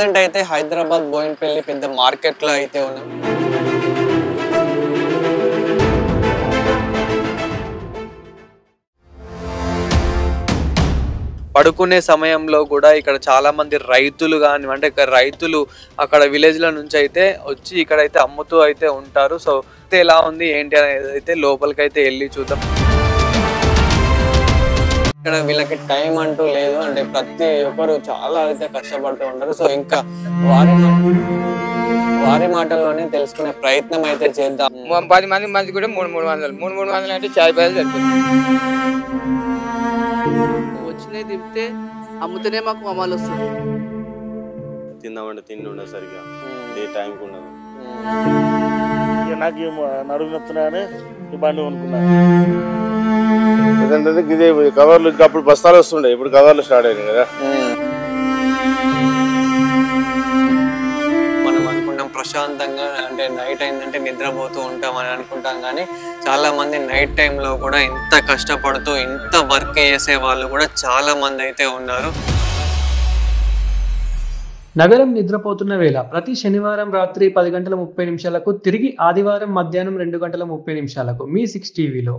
Present అయితే హైదరాబాద్ బోయిన్పల్లి పెద్ద market లో అయితే ఉన్నాం. పడుకునే సమయంలో కూడా ఇక్కడ చాలా మంది రైతులు కానీ అంటే రైతులు అక్కడ విలేజ్ల నుంచి అయితే వచ్చి ఇక్కడైతే అమ్ముతూ అయితే ఉంటారు. సో ఎలా ఉంది ఏంటి అనేది అయితే లోపలికైతే వెళ్ళి చూద్దాం. ఇక్కడ వీళ్ళకి టైం అంటూ లేదు, అంటే ప్రతి ఒక్కరు చాలా అయితే కష్టపడుతూ ఉంటారు. సో ఇంకా వారి మాటల్లోనే తెలుసుకునే ప్రయత్నం అయితే చేద్దాం. 10 మంది కూడా 300 అంటే చాయ్ పైసలు సరిపోతుంది. వచ్చినాయి తింటే అమ్ముతూనే మాకు అమ్మాలు వస్తుంది. తిందామంటే తిండి ఉండదు సరిగా, ఏ టైంకి ఉండదు. నాకు నడుము నొత్తున్నాయని ఈ బండి కొనుక్కున్నాను. ఇదే కవర్లు ఇంకా అప్పుడు బస్తాలు వస్తుండే, ఇప్పుడు కవర్లు స్టార్ట్ అయినాయి కదా. మనం అనుకుంటాం ప్రశాంతంగా అంటే నైట్ అయిందంటే నిద్రపోతూ ఉంటాం అని అనుకుంటాం, కానీ చాలా మంది నైట్ టైంలో కూడా ఇంత కష్టపడుతూ ఇంత వర్క్ చేసే వాళ్ళు కూడా చాలా మంది అయితే ఉన్నారు. నగరం నిద్రపోతున్న వేళ ప్రతి శనివారం రాత్రి 10 గంటల 30 నిమిషాలకు తిరిగి ఆదివారం మధ్యాహ్నం 2 గంటల 30 నిమిషాలకు మీ 6 టీవీలో